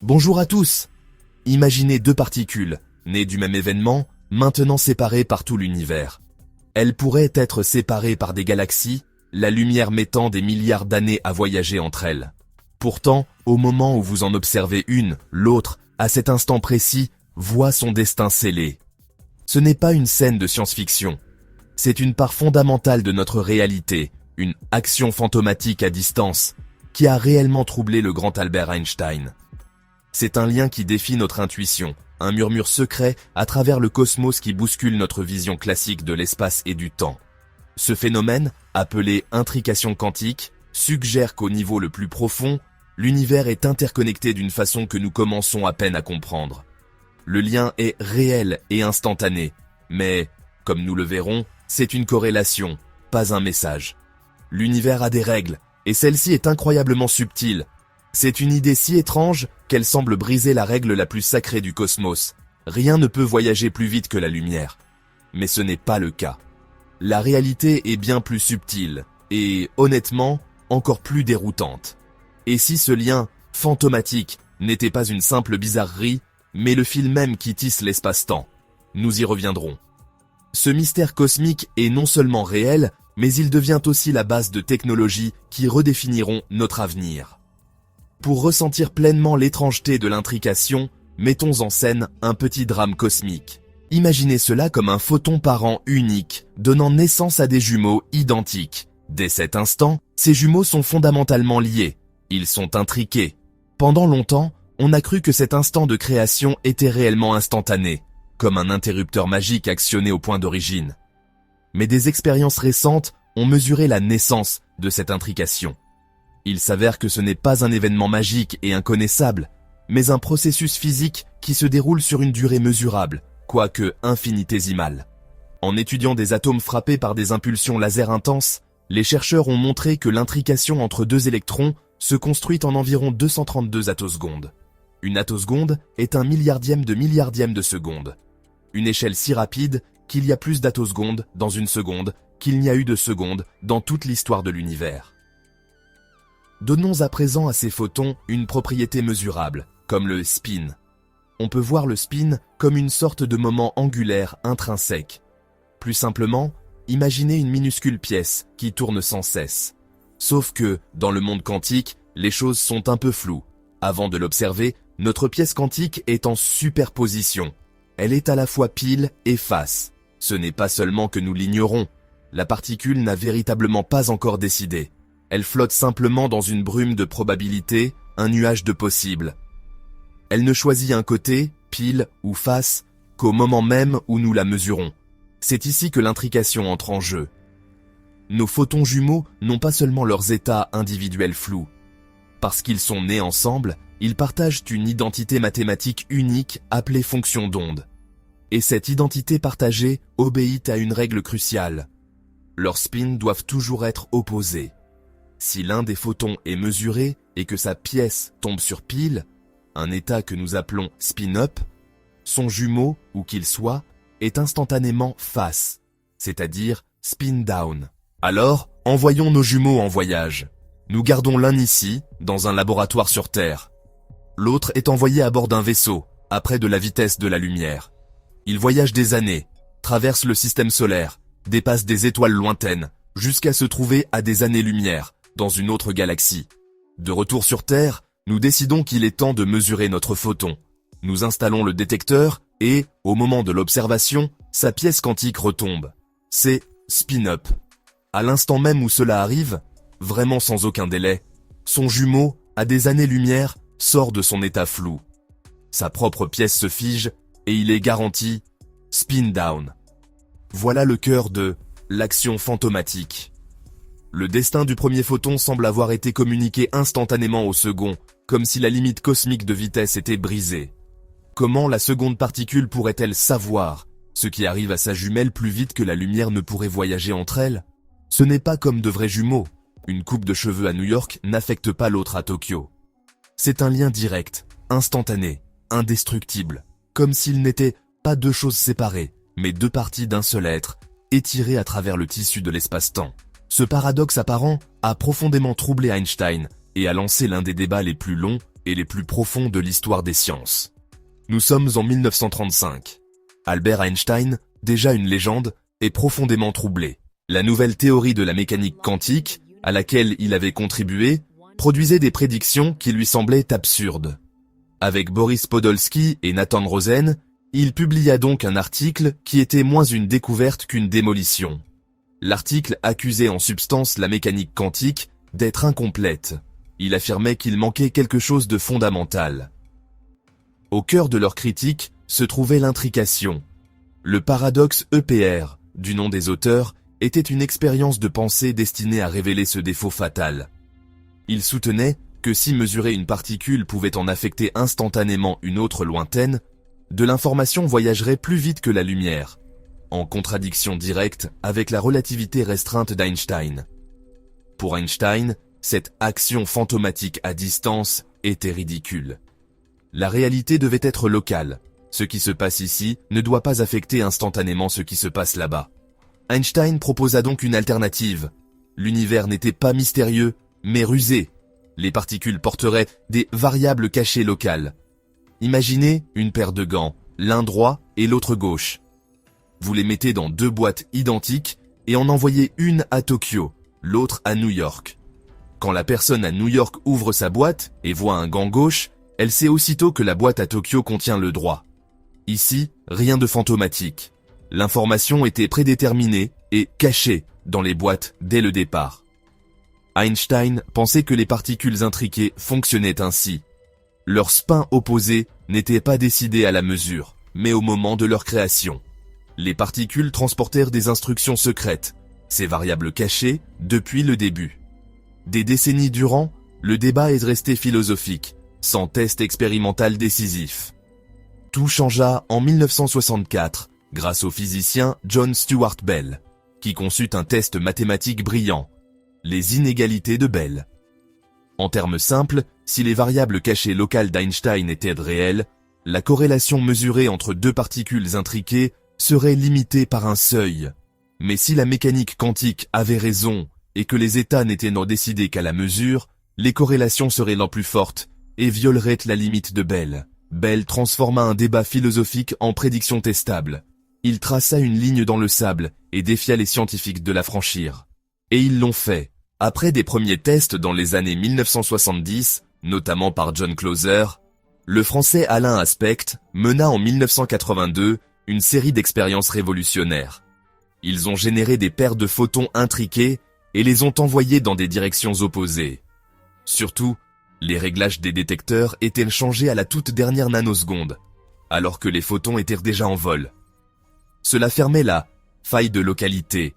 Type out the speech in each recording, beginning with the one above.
Bonjour à tous. Imaginez deux particules, nées du même événement, maintenant séparées par tout l'univers. Elles pourraient être séparées par des galaxies, la lumière mettant des milliards d'années à voyager entre elles. Pourtant, au moment où vous en observez une, l'autre, à cet instant précis, voit son destin scellé. Ce n'est pas une scène de science-fiction. C'est une part fondamentale de notre réalité, une action fantomatique à distance, qui a réellement troublé le grand Albert Einstein. C'est un lien qui défie notre intuition, un murmure secret à travers le cosmos qui bouscule notre vision classique de l'espace et du temps. Ce phénomène, appelé intrication quantique, suggère qu'au niveau le plus profond, l'univers est interconnecté d'une façon que nous commençons à peine à comprendre. Le lien est réel et instantané, mais, comme nous le verrons, c'est une corrélation, pas un message. L'univers a des règles, et celle-ci est incroyablement subtile. C'est une idée si étrange qu'elle semble briser la règle la plus sacrée du cosmos. Rien ne peut voyager plus vite que la lumière. Mais ce n'est pas le cas. La réalité est bien plus subtile, et, honnêtement, encore plus déroutante. Et si ce lien, fantomatique, n'était pas une simple bizarrerie, mais le fil même qui tisse l'espace-temps? Nous y reviendrons. Ce mystère cosmique est non seulement réel, mais il devient aussi la base de technologies qui redéfiniront notre avenir. Pour ressentir pleinement l'étrangeté de l'intrication, mettons en scène un petit drame cosmique. Imaginez cela comme un photon parent unique, donnant naissance à des jumeaux identiques. Dès cet instant, ces jumeaux sont fondamentalement liés. Ils sont intriqués. Pendant longtemps, on a cru que cet instant de création était réellement instantané, comme un interrupteur magique actionné au point d'origine. Mais des expériences récentes ont mesuré la naissance de cette intrication. Il s'avère que ce n'est pas un événement magique et inconnaissable, mais un processus physique qui se déroule sur une durée mesurable, quoique infinitésimale. En étudiant des atomes frappés par des impulsions laser intenses, les chercheurs ont montré que l'intrication entre deux électrons se construit en environ 232 attosecondes. Une attoseconde est un milliardième de seconde. Une échelle si rapide qu'il y a plus d'attosecondes dans une seconde qu'il n'y a eu de secondes dans toute l'histoire de l'univers. Donnons à présent à ces photons une propriété mesurable, comme le spin. On peut voir le spin comme une sorte de moment angulaire intrinsèque. Plus simplement, imaginez une minuscule pièce qui tourne sans cesse. Sauf que, dans le monde quantique, les choses sont un peu floues. Avant de l'observer, notre pièce quantique est en superposition. Elle est à la fois pile et face. Ce n'est pas seulement que nous l'ignorons. La particule n'a véritablement pas encore décidé. Elle flotte simplement dans une brume de probabilité, un nuage de possibles. Elle ne choisit un côté, pile ou face, qu'au moment même où nous la mesurons. C'est ici que l'intrication entre en jeu. Nos photons jumeaux n'ont pas seulement leurs états individuels flous. Parce qu'ils sont nés ensemble, ils partagent une identité mathématique unique appelée fonction d'onde. Et cette identité partagée obéit à une règle cruciale. Leurs spins doivent toujours être opposés. Si l'un des photons est mesuré et que sa pièce tombe sur pile, un état que nous appelons spin-up, son jumeau, où qu'il soit, est instantanément face, c'est-à-dire spin-down. Alors, envoyons nos jumeaux en voyage. Nous gardons l'un ici, dans un laboratoire sur Terre. L'autre est envoyé à bord d'un vaisseau, à près de la vitesse de la lumière. Il voyage des années, traverse le système solaire, dépasse des étoiles lointaines, jusqu'à se trouver à des années-lumière, dans une autre galaxie. De retour sur Terre, nous décidons qu'il est temps de mesurer notre photon. Nous installons le détecteur et, au moment de l'observation, sa pièce quantique retombe. C'est spin-up. À l'instant même où cela arrive, vraiment sans aucun délai, son jumeau, à des années-lumière, sort de son état flou. Sa propre pièce se fige et il est garanti spin-down. Voilà le cœur de l'action fantomatique. Le destin du premier photon semble avoir été communiqué instantanément au second, comme si la limite cosmique de vitesse était brisée. Comment la seconde particule pourrait-elle savoir ce qui arrive à sa jumelle plus vite que la lumière ne pourrait voyager entre elles? Ce n'est pas comme de vrais jumeaux. Une coupe de cheveux à New York n'affecte pas l'autre à Tokyo. C'est un lien direct, instantané, indestructible, comme s'il n'était pas deux choses séparées, mais deux parties d'un seul être, étirées à travers le tissu de l'espace-temps. Ce paradoxe apparent a profondément troublé Einstein et a lancé l'un des débats les plus longs et les plus profonds de l'histoire des sciences. Nous sommes en 1935. Albert Einstein, déjà une légende, est profondément troublé. La nouvelle théorie de la mécanique quantique, à laquelle il avait contribué, produisait des prédictions qui lui semblaient absurdes. Avec Boris Podolsky et Nathan Rosen, il publia donc un article qui était moins une découverte qu'une démolition. L'article accusait en substance la mécanique quantique d'être incomplète. Il affirmait qu'il manquait quelque chose de fondamental. Au cœur de leur critique se trouvait l'intrication. Le paradoxe EPR, du nom des auteurs, était une expérience de pensée destinée à révéler ce défaut fatal. Ils soutenaient que si mesurer une particule pouvait en affecter instantanément une autre lointaine, de l'information voyagerait plus vite que la lumière, en contradiction directe avec la relativité restreinte d'Einstein. Pour Einstein, cette action fantomatique à distance était ridicule. La réalité devait être locale. Ce qui se passe ici ne doit pas affecter instantanément ce qui se passe là-bas. Einstein proposa donc une alternative. L'univers n'était pas mystérieux, mais rusé. Les particules porteraient des variables cachées locales. Imaginez une paire de gants, l'un droit et l'autre gauche. Vous les mettez dans deux boîtes identiques et en envoyez une à Tokyo, l'autre à New York. Quand la personne à New York ouvre sa boîte et voit un gant gauche, elle sait aussitôt que la boîte à Tokyo contient le droit. Ici, rien de fantomatique. L'information était prédéterminée et cachée dans les boîtes dès le départ. Einstein pensait que les particules intriquées fonctionnaient ainsi. Leur spin opposé n'était pas décidé à la mesure, mais au moment de leur création. Les particules transportèrent des instructions secrètes, ces variables cachées depuis le début. Des décennies durant, le débat est resté philosophique, sans test expérimental décisif. Tout changea en 1964, grâce au physicien John Stuart Bell, qui conçut un test mathématique brillant, les inégalités de Bell. En termes simples, si les variables cachées locales d'Einstein étaient réelles, la corrélation mesurée entre deux particules intriquées serait limitée par un seuil. Mais si la mécanique quantique avait raison et que les états n'étaient non décidés qu'à la mesure, les corrélations seraient non plus fortes et violeraient la limite de Bell. Bell transforma un débat philosophique en prédiction testable. Il traça une ligne dans le sable et défia les scientifiques de la franchir. Et ils l'ont fait. Après des premiers tests dans les années 1970, notamment par John Clauser, le français Alain Aspect mena en 1982 une série d'expériences révolutionnaires. Ils ont généré des paires de photons intriqués et les ont envoyés dans des directions opposées. Surtout, les réglages des détecteurs étaient changés à la toute dernière nanoseconde, alors que les photons étaient déjà en vol. Cela fermait la faille de localité,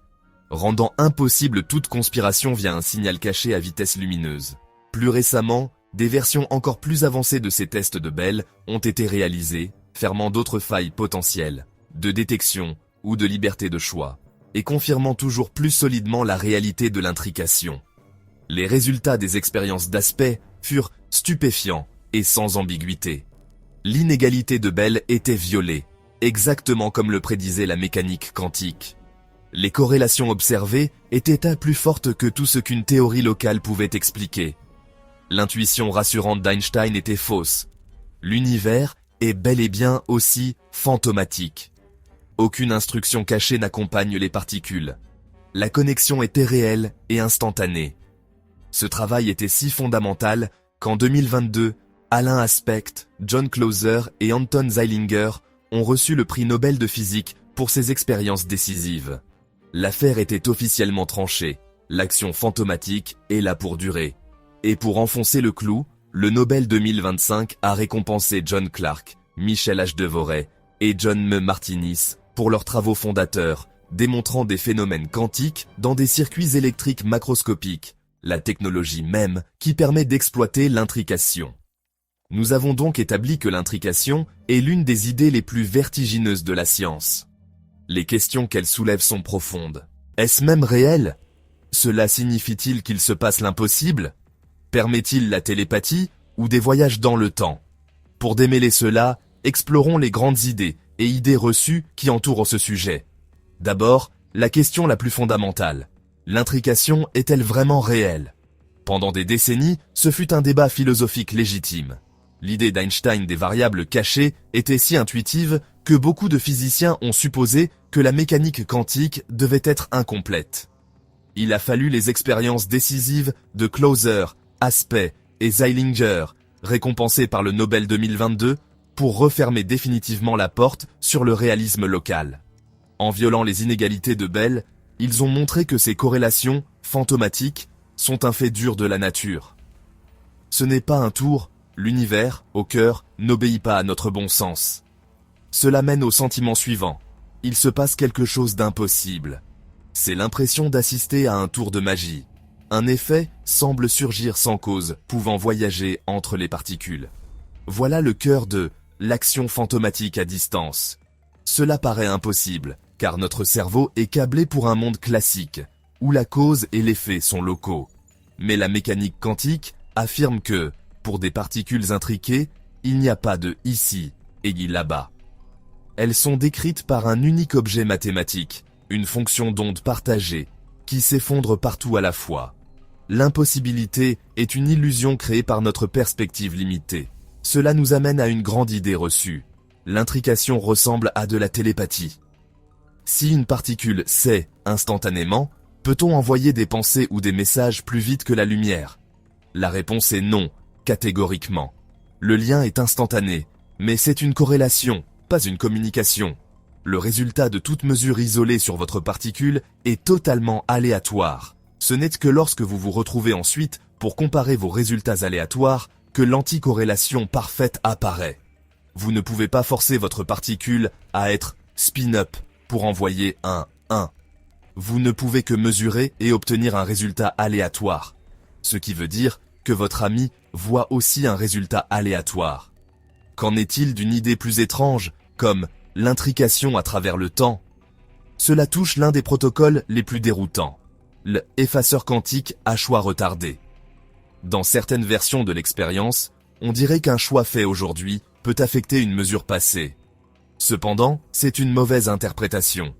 rendant impossible toute conspiration via un signal caché à vitesse lumineuse. Plus récemment, des versions encore plus avancées de ces tests de Bell ont été réalisées, fermant d'autres failles potentielles, de détection ou de liberté de choix, et confirmant toujours plus solidement la réalité de l'intrication. Les résultats des expériences d'Aspect furent stupéfiants et sans ambiguïté. L'inégalité de Bell était violée, exactement comme le prédisait la mécanique quantique. Les corrélations observées étaient plus fortes que tout ce qu'une théorie locale pouvait expliquer. L'intuition rassurante d'Einstein était fausse. L'univers est bel et bien aussi fantomatique. Aucune instruction cachée n'accompagne les particules. La connexion était réelle et instantanée. Ce travail était si fondamental qu'en 2022, Alain Aspect, John Clauser et Anton Zeilinger ont reçu le prix Nobel de physique pour ces expériences décisives. L'affaire était officiellement tranchée, l'action fantomatique est là pour durer. Et pour enfoncer le clou, le Nobel 2025 a récompensé John Clark, Michel H. Devoret et John M. Martinis pour leurs travaux fondateurs, démontrant des phénomènes quantiques dans des circuits électriques macroscopiques, la technologie même qui permet d'exploiter l'intrication. Nous avons donc établi que l'intrication est l'une des idées les plus vertigineuses de la science. Les questions qu'elle soulève sont profondes. Est-ce même réel? Cela signifie-t-il qu'il se passe l'impossible? Permet-il la télépathie ou des voyages dans le temps? Pour démêler cela, explorons les grandes idées et idées reçues qui entourent ce sujet. D'abord, la question la plus fondamentale. L'intrication est-elle vraiment réelle? Pendant des décennies, ce fut un débat philosophique légitime. L'idée d'Einstein des variables cachées était si intuitive que beaucoup de physiciens ont supposé que la mécanique quantique devait être incomplète. Il a fallu les expériences décisives de Clauser, Aspect et Zeilinger, récompensés par le Nobel 2022, pour refermer définitivement la porte sur le réalisme local. En violant les inégalités de Bell, ils ont montré que ces corrélations, fantomatiques, sont un fait dur de la nature. Ce n'est pas un tour, l'univers, au cœur, n'obéit pas à notre bon sens. Cela mène au sentiment suivant. Il se passe quelque chose d'impossible. C'est l'impression d'assister à un tour de magie. Un effet semble surgir sans cause, pouvant voyager entre les particules. Voilà le cœur de l'action fantomatique à distance. Cela paraît impossible, car notre cerveau est câblé pour un monde classique, où la cause et l'effet sont locaux. Mais la mécanique quantique affirme que, pour des particules intriquées, il n'y a pas de ici et là-bas. Elles sont décrites par un unique objet mathématique, une fonction d'onde partagée, qui s'effondre partout à la fois. L'impossibilité est une illusion créée par notre perspective limitée. Cela nous amène à une grande idée reçue. L'intrication ressemble à de la télépathie. Si une particule sait instantanément, peut-on envoyer des pensées ou des messages plus vite que la lumière? La réponse est non, catégoriquement. Le lien est instantané, mais c'est une corrélation, pas une communication. Le résultat de toute mesure isolée sur votre particule est totalement aléatoire. Ce n'est que lorsque vous vous retrouvez ensuite pour comparer vos résultats aléatoires que l'anticorrélation parfaite apparaît. Vous ne pouvez pas forcer votre particule à être spin-up pour envoyer un 1. Vous ne pouvez que mesurer et obtenir un résultat aléatoire. Ce qui veut dire que votre ami voit aussi un résultat aléatoire. Qu'en est-il d'une idée plus étrange, comme l'intrication à travers le temps? Cela touche l'un des protocoles les plus déroutants, le effaceur quantique à choix retardé. Dans certaines versions de l'expérience, on dirait qu'un choix fait aujourd'hui peut affecter une mesure passée. Cependant, c'est une mauvaise interprétation.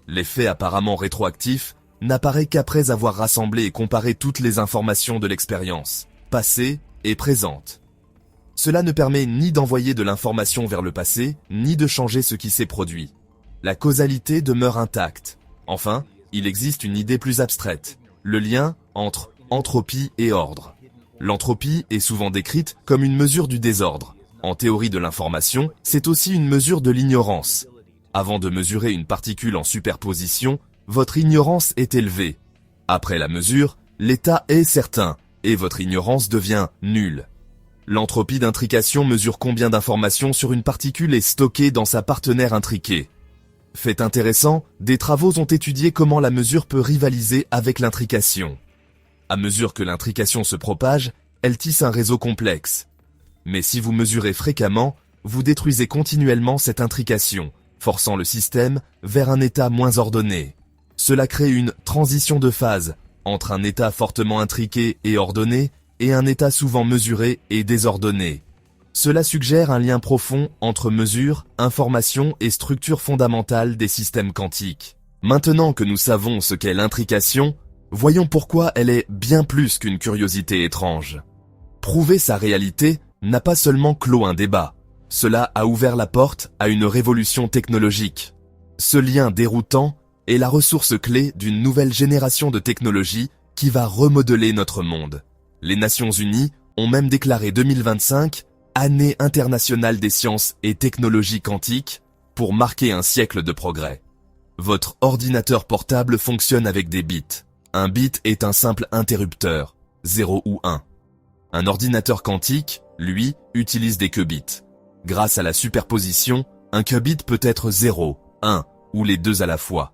L'effet apparemment rétroactif n'apparaît qu'après avoir rassemblé et comparé toutes les informations de l'expérience, passée et présente. Cela ne permet ni d'envoyer de l'information vers le passé, ni de changer ce qui s'est produit. La causalité demeure intacte. Enfin, il existe une idée plus abstraite, le lien entre entropie et ordre. L'entropie est souvent décrite comme une mesure du désordre. En théorie de l'information, c'est aussi une mesure de l'ignorance. Avant de mesurer une particule en superposition, votre ignorance est élevée. Après la mesure, l'état est certain, et votre ignorance devient nulle. L'entropie d'intrication mesure combien d'informations sur une particule est stockée dans sa partenaire intriquée. Fait intéressant, des travaux ont étudié comment la mesure peut rivaliser avec l'intrication. À mesure que l'intrication se propage, elle tisse un réseau complexe. Mais si vous mesurez fréquemment, vous détruisez continuellement cette intrication, forçant le système vers un état moins ordonné. Cela crée une transition de phase entre un état fortement intriqué et ordonné et un état souvent mesuré et désordonné. Cela suggère un lien profond entre mesure, information et structure fondamentale des systèmes quantiques. Maintenant que nous savons ce qu'est l'intrication, voyons pourquoi elle est bien plus qu'une curiosité étrange. Prouver sa réalité n'a pas seulement clos un débat. Cela a ouvert la porte à une révolution technologique. Ce lien déroutant est la ressource clé d'une nouvelle génération de technologies qui va remodeler notre monde. Les Nations Unies ont même déclaré 2025 Année internationale des sciences et technologies quantiques pour marquer un siècle de progrès. Votre ordinateur portable fonctionne avec des bits. Un bit est un simple interrupteur, 0 ou 1. Un ordinateur quantique, lui, utilise des qubits. Grâce à la superposition, un qubit peut être 0, 1 ou les deux à la fois.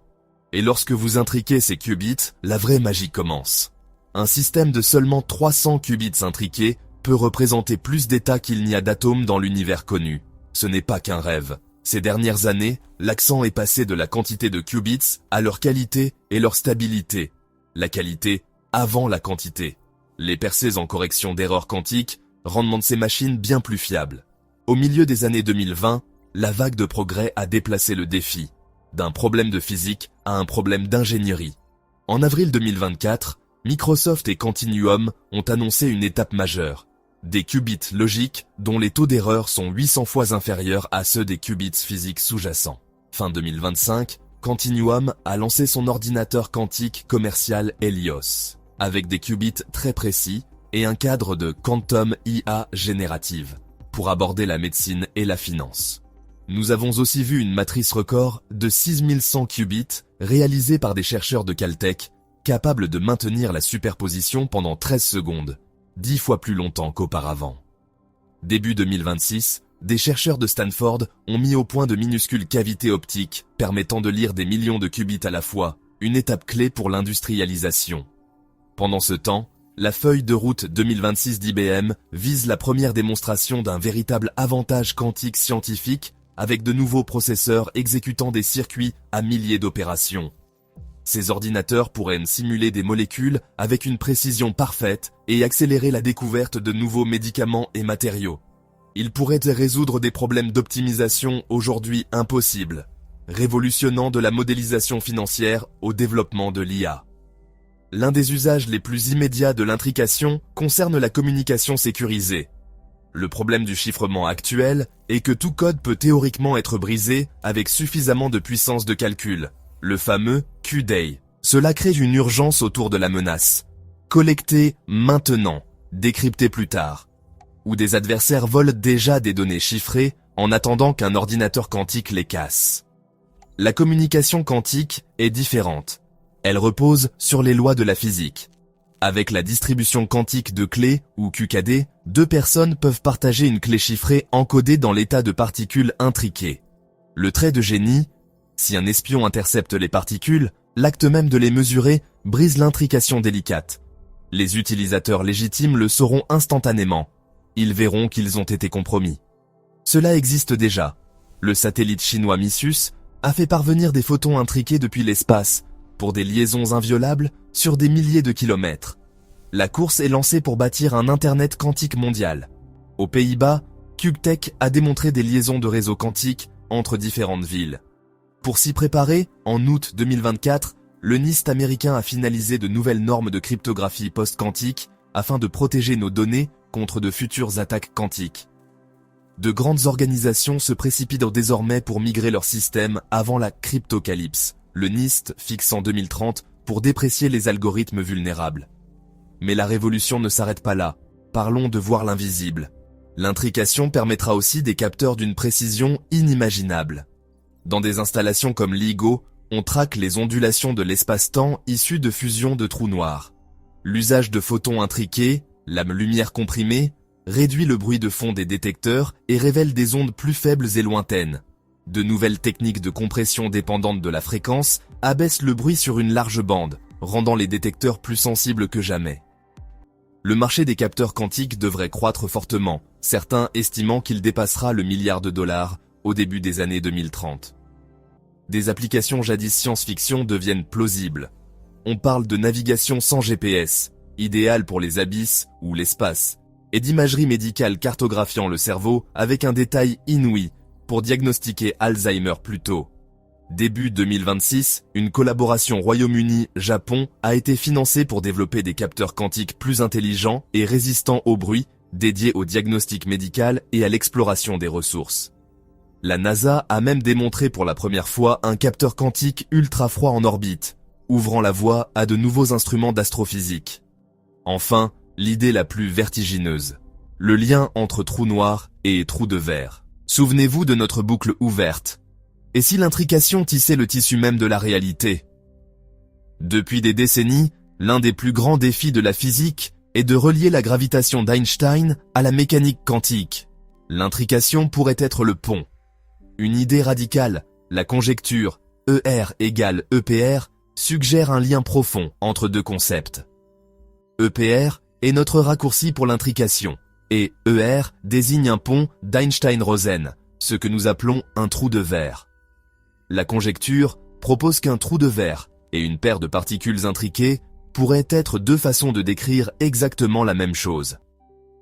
Et lorsque vous intriquez ces qubits, la vraie magie commence. Un système de seulement 300 qubits intriqués peut représenter plus d'états qu'il n'y a d'atomes dans l'univers connu. Ce n'est pas qu'un rêve. Ces dernières années, l'accent est passé de la quantité de qubits à leur qualité et leur stabilité. La qualité avant la quantité. Les percées en correction d'erreurs quantiques rendent ces machines bien plus fiables. Au milieu des années 2020, la vague de progrès a déplacé le défi, d'un problème de physique à un problème d'ingénierie. En avril 2024, Microsoft et Quantinuum ont annoncé une étape majeure. Des qubits logiques dont les taux d'erreur sont 800 fois inférieurs à ceux des qubits physiques sous-jacents. Fin 2025, Quantinuum a lancé son ordinateur quantique commercial Helios, avec des qubits très précis et un cadre de Quantum IA générative, pour aborder la médecine et la finance. Nous avons aussi vu une matrice record de 6100 qubits réalisée par des chercheurs de Caltech, capable de maintenir la superposition pendant 13 secondes, 10 fois plus longtemps qu'auparavant. Début 2026, des chercheurs de Stanford ont mis au point de minuscules cavités optiques permettant de lire des millions de qubits à la fois, une étape clé pour l'industrialisation. Pendant ce temps, la feuille de route 2026 d'IBM vise la première démonstration d'un véritable avantage quantique scientifique avec de nouveaux processeurs exécutant des circuits à milliers d'opérations. Ces ordinateurs pourraient simuler des molécules avec une précision parfaite et accélérer la découverte de nouveaux médicaments et matériaux. Ils pourraient résoudre des problèmes d'optimisation aujourd'hui impossibles, révolutionnant de la modélisation financière au développement de l'IA. L'un des usages les plus immédiats de l'intrication concerne la communication sécurisée. Le problème du chiffrement actuel est que tout code peut théoriquement être brisé avec suffisamment de puissance de calcul, le fameux Q-Day. Cela crée une urgence autour de la menace. Collecter maintenant, décrypter plus tard. Où des adversaires volent déjà des données chiffrées en attendant qu'un ordinateur quantique les casse. La communication quantique est différente. Elle repose sur les lois de la physique. Avec la distribution quantique de clés, ou QKD, deux personnes peuvent partager une clé chiffrée encodée dans l'état de particules intriquées. Le trait de génie, si un espion intercepte les particules, l'acte même de les mesurer brise l'intrication délicate. Les utilisateurs légitimes le sauront instantanément. Ils verront qu'ils ont été compromis. Cela existe déjà. Le satellite chinois Missus a fait parvenir des photons intriqués depuis l'espace, pour des liaisons inviolables sur des milliers de kilomètres. La course est lancée pour bâtir un Internet quantique mondial. Aux Pays-Bas, CubeTech a démontré des liaisons de réseaux quantiques entre différentes villes. Pour s'y préparer, en août 2024, le NIST américain a finalisé de nouvelles normes de cryptographie post-quantique afin de protéger nos données contre de futures attaques quantiques. De grandes organisations se précipitent désormais pour migrer leur système avant la cryptocalypse, le NIST fixe en 2030 pour déprécier les algorithmes vulnérables. Mais la révolution ne s'arrête pas là. Parlons de voir l'invisible. L'intrication permettra aussi des capteurs d'une précision inimaginable. Dans des installations comme LIGO, on traque les ondulations de l'espace-temps issues de fusion de trous noirs. L'usage de photons intriqués, la lumière comprimée, réduit le bruit de fond des détecteurs et révèle des ondes plus faibles et lointaines. De nouvelles techniques de compression dépendantes de la fréquence abaissent le bruit sur une large bande, rendant les détecteurs plus sensibles que jamais. Le marché des capteurs quantiques devrait croître fortement, certains estimant qu'il dépassera le milliard de dollars au début des années 2030. Des applications jadis science-fiction deviennent plausibles. On parle de navigation sans GPS, idéale pour les abysses ou l'espace, et d'imagerie médicale cartographiant le cerveau avec un détail inouï pour diagnostiquer Alzheimer plus tôt. Début 2026, une collaboration Royaume-Uni-Japon a été financée pour développer des capteurs quantiques plus intelligents et résistants au bruit, dédiés au diagnostic médical et à l'exploration des ressources. La NASA a même démontré pour la première fois un capteur quantique ultra froid en orbite, ouvrant la voie à de nouveaux instruments d'astrophysique. Enfin, l'idée la plus vertigineuse. Le lien entre trou noir et trou de verre. Souvenez-vous de notre boucle ouverte. Et si l'intrication tissait le tissu même de la réalité? Depuis des décennies, l'un des plus grands défis de la physique est de relier la gravitation d'Einstein à la mécanique quantique. L'intrication pourrait être le pont. Une idée radicale, la conjecture ER égale EPR, suggère un lien profond entre deux concepts. EPR est notre raccourci pour l'intrication, et ER désigne un pont d'Einstein-Rosen, ce que nous appelons un trou de verre. La conjecture propose qu'un trou de verre et une paire de particules intriquées pourraient être deux façons de décrire exactement la même chose.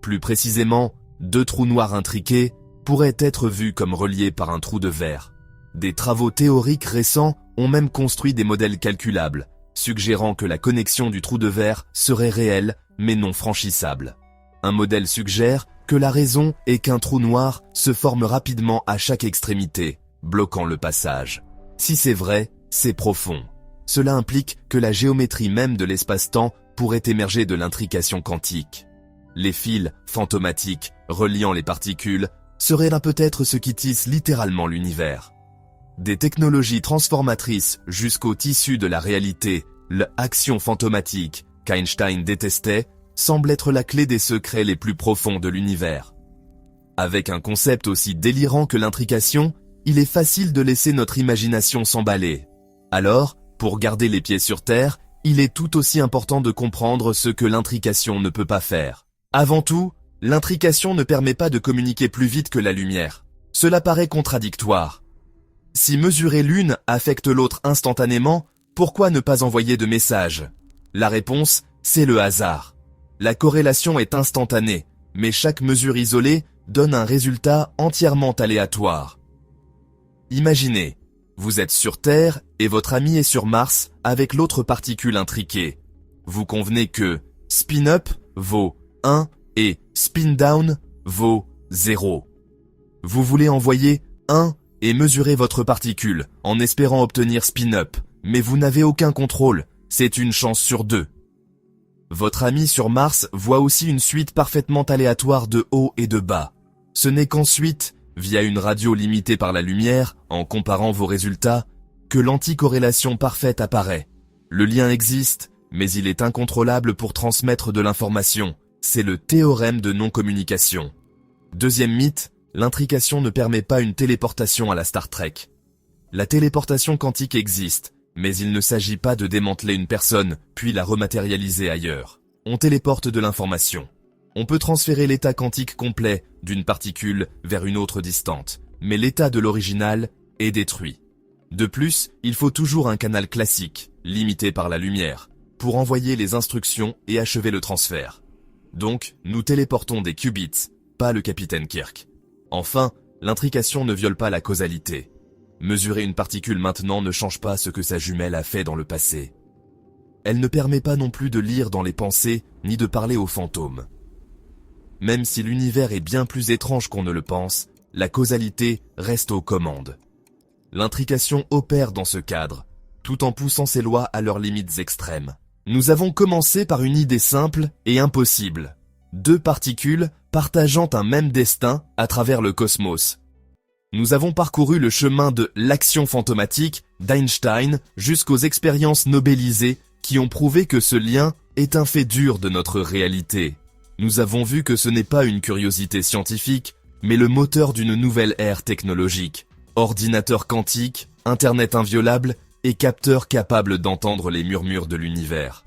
Plus précisément, deux trous noirs intriqués pourraient être vus comme reliés par un trou de verre. Des travaux théoriques récents ont même construit des modèles calculables, suggérant que la connexion du trou de verre serait réelle, mais non franchissable. Un modèle suggère que la raison est qu'un trou noir se forme rapidement à chaque extrémité, bloquant le passage. Si c'est vrai, c'est profond. Cela implique que la géométrie même de l'espace-temps pourrait émerger de l'intrication quantique. Les fils fantomatiques reliant les particules seraient là peut-être ce qui tisse littéralement l'univers. Des technologies transformatrices jusqu'au tissu de la réalité, l'action fantomatique qu'Einstein détestait, semble être la clé des secrets les plus profonds de l'univers. Avec un concept aussi délirant que l'intrication, il est facile de laisser notre imagination s'emballer. Alors, pour garder les pieds sur terre, il est tout aussi important de comprendre ce que l'intrication ne peut pas faire. Avant tout, l'intrication ne permet pas de communiquer plus vite que la lumière. Cela paraît contradictoire. Si mesurer l'une affecte l'autre instantanément, pourquoi ne pas envoyer de message? La réponse, c'est le hasard. La corrélation est instantanée, mais chaque mesure isolée donne un résultat entièrement aléatoire. Imaginez, vous êtes sur Terre et votre ami est sur Mars avec l'autre particule intriquée. Vous convenez que spin up vaut 1 et spin down vaut 0. Vous voulez envoyer 1 et mesurer votre particule en espérant obtenir spin up, mais vous n'avez aucun contrôle, c'est une chance sur 2. Votre ami sur Mars voit aussi une suite parfaitement aléatoire de haut et de bas. Ce n'est qu'ensuite, via une radio limitée par la lumière, en comparant vos résultats, que l'anticorrélation parfaite apparaît. Le lien existe, mais il est incontrôlable pour transmettre de l'information. C'est le théorème de non-communication. Deuxième mythe, l'intrication ne permet pas une téléportation à la Star Trek. La téléportation quantique existe, mais il ne s'agit pas de démanteler une personne, puis la rematérialiser ailleurs. On téléporte de l'information. On peut transférer l'état quantique complet d'une particule vers une autre distante, mais l'état de l'original est détruit. De plus, il faut toujours un canal classique, limité par la lumière, pour envoyer les instructions et achever le transfert. Donc, nous téléportons des qubits, pas le capitaine Kirk. Enfin, l'intrication ne viole pas la causalité. Mesurer une particule maintenant ne change pas ce que sa jumelle a fait dans le passé. Elle ne permet pas non plus de lire dans les pensées, ni de parler aux fantômes. Même si l'univers est bien plus étrange qu'on ne le pense, la causalité reste aux commandes. L'intrication opère dans ce cadre, tout en poussant ses lois à leurs limites extrêmes. Nous avons commencé par une idée simple et impossible. 2 particules partageant un même destin à travers le cosmos. Nous avons parcouru le chemin de l'action fantomatique d'Einstein jusqu'aux expériences nobélisées qui ont prouvé que ce lien est un fait dur de notre réalité. Nous avons vu que ce n'est pas une curiosité scientifique, mais le moteur d'une nouvelle ère technologique. Ordinateur quantique, Internet inviolable et capteurs capables d'entendre les murmures de l'univers.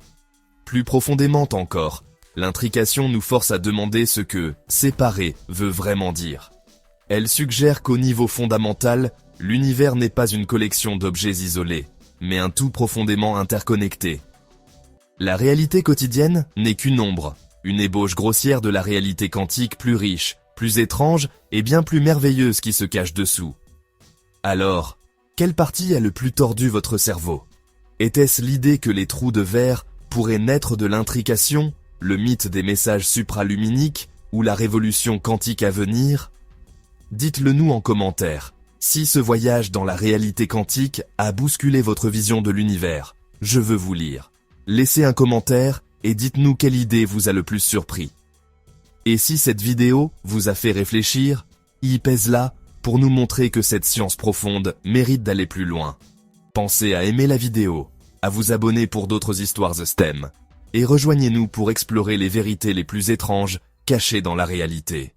Plus profondément encore, l'intrication nous force à demander ce que « séparer » veut vraiment dire. Elle suggère qu'au niveau fondamental, l'univers n'est pas une collection d'objets isolés, mais un tout profondément interconnecté. La réalité quotidienne n'est qu'une ombre, une ébauche grossière de la réalité quantique plus riche, plus étrange et bien plus merveilleuse qui se cache dessous. Alors, quelle partie a le plus tordu votre cerveau? Était-ce l'idée que les trous de verre pourraient naître de l'intrication, le mythe des messages supraluminiques ou la révolution quantique à venir? Dites-le nous en commentaire. Si ce voyage dans la réalité quantique a bousculé votre vision de l'univers, je veux vous lire. Laissez un commentaire et dites-nous quelle idée vous a le plus surpris. Et si cette vidéo vous a fait réfléchir, y pèse-la pour nous montrer que cette science profonde mérite d'aller plus loin. Pensez à aimer la vidéo, à vous abonner pour d'autres histoires STEM, et rejoignez-nous pour explorer les vérités les plus étranges cachées dans la réalité.